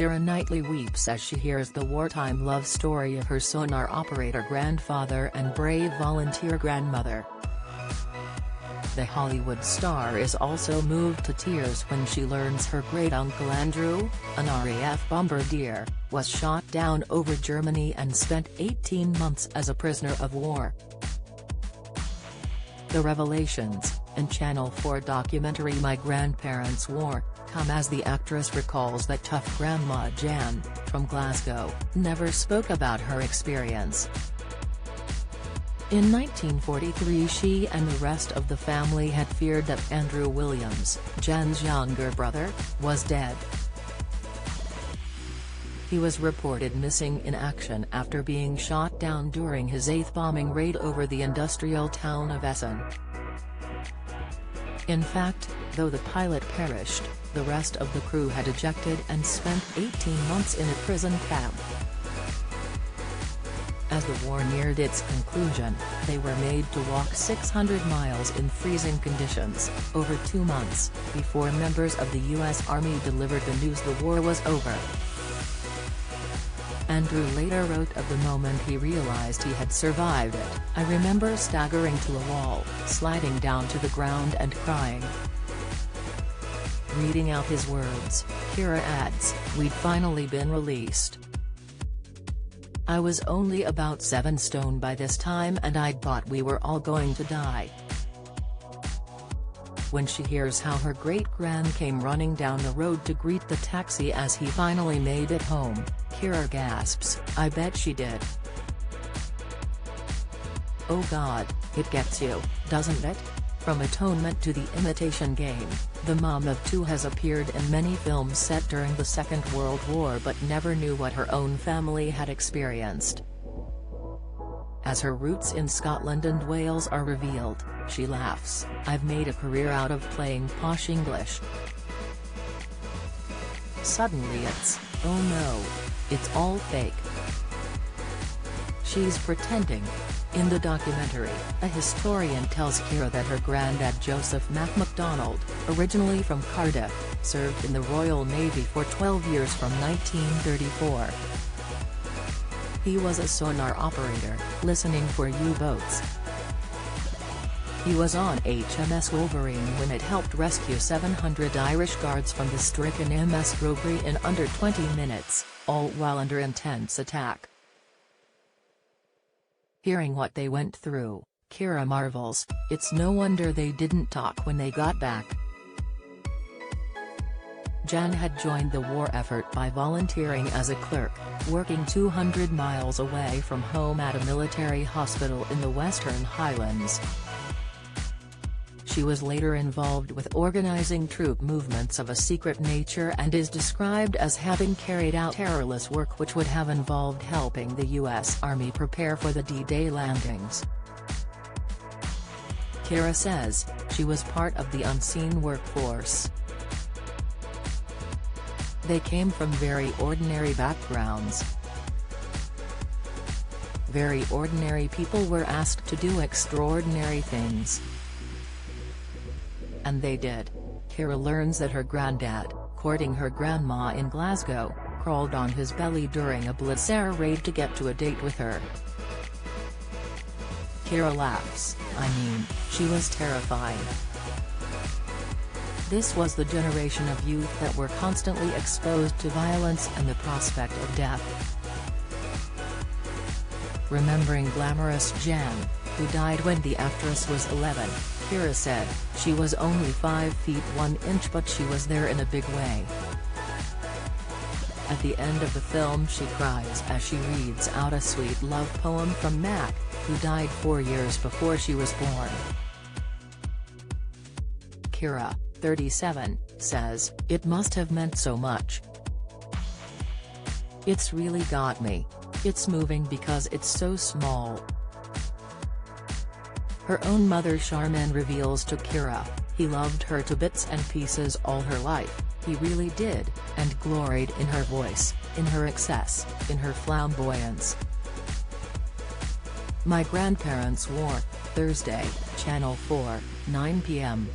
Keira Knightley weeps as she hears the wartime love story of her sonar operator grandfather and brave volunteer grandmother. The Hollywood star is also moved to tears when she learns her great-uncle Andrew, an RAF bombardier, was shot down over Germany and spent 18 months as a prisoner of war. The revelations, in Channel 4 documentary My Grandparents' War, come as the actress recalls that tough Grandma Jan, from Glasgow, never spoke about her experience. In 1943 she and the rest of the family had feared that Andrew Williams, Jan's younger brother, was dead. He was reported missing in action after being shot down during his 8th bombing raid over the industrial town of Essen. In fact, though the pilot perished, the rest of the crew had ejected and spent 18 months in a prison camp. As the war neared its conclusion, they were made to walk 600 miles in freezing conditions, over 2 months, before members of the U.S. Army delivered the news the war was over. Andrew later wrote of the moment he realized he had survived it, "I remember staggering to a wall, sliding down to the ground and crying." Reading out his words, Keira adds, "We'd finally been released. I was only about 7 stone by this time and I'd thought we were all going to die." When she hears how her great-gran came running down the road to greet the taxi as he finally made it home, Keira gasps, "I bet she did." Oh God, it gets you, doesn't it? From Atonement to The Imitation Game, the mom of 2 has appeared in many films set during the Second World War but never knew what her own family had experienced. As her roots in Scotland and Wales are revealed, she laughs, "I've made a career out of playing posh English. Suddenly it's, oh no, it's all fake." She's pretending. In the documentary, a historian tells Keira that her granddad Joseph MacMacDonald, originally from Cardiff, served in the Royal Navy for 12 years from 1934. He was a sonar operator, listening for U-boats. He was on HMS Wolverine when it helped rescue 700 Irish guards from the stricken MS Grogri in under 20 minutes, all while under intense attack. Hearing what they went through, Keira marvels, it's no wonder they didn't talk when they got back. Jan had joined the war effort by volunteering as a clerk, working 200 miles away from home at a military hospital in the Western Highlands. She was later involved with organizing troop movements of a secret nature and is described as having carried out terrorless work which would have involved helping the U.S. Army prepare for the D-Day landings. Keira says, she was part of the unseen workforce. They came from very ordinary backgrounds. Very ordinary people were asked to do extraordinary things. And they did. Keira learns that her granddad, courting her grandma in Glasgow, crawled on his belly during a Blitzer raid to get to a date with her. Keira laughs, "I mean, she was terrifying." This was the generation of youth that were constantly exposed to violence and the prospect of death. Remembering glamorous Jan, who died when the actress was 11, Keira said, "She was only 5 feet 1 inch but she was there in a big way." At the end of the film she cries as she reads out a sweet love poem from Mac, who died 4 years before she was born. Keira, 37, says, "It must have meant so much. It's really got me. It's moving because it's so small." Her own mother Charmaine reveals to Keira, "He loved her to bits and pieces all her life, he really did, and gloried in her voice, in her excess, in her flamboyance." My Grandparents' War, Thursday, Channel 4, 9 p.m.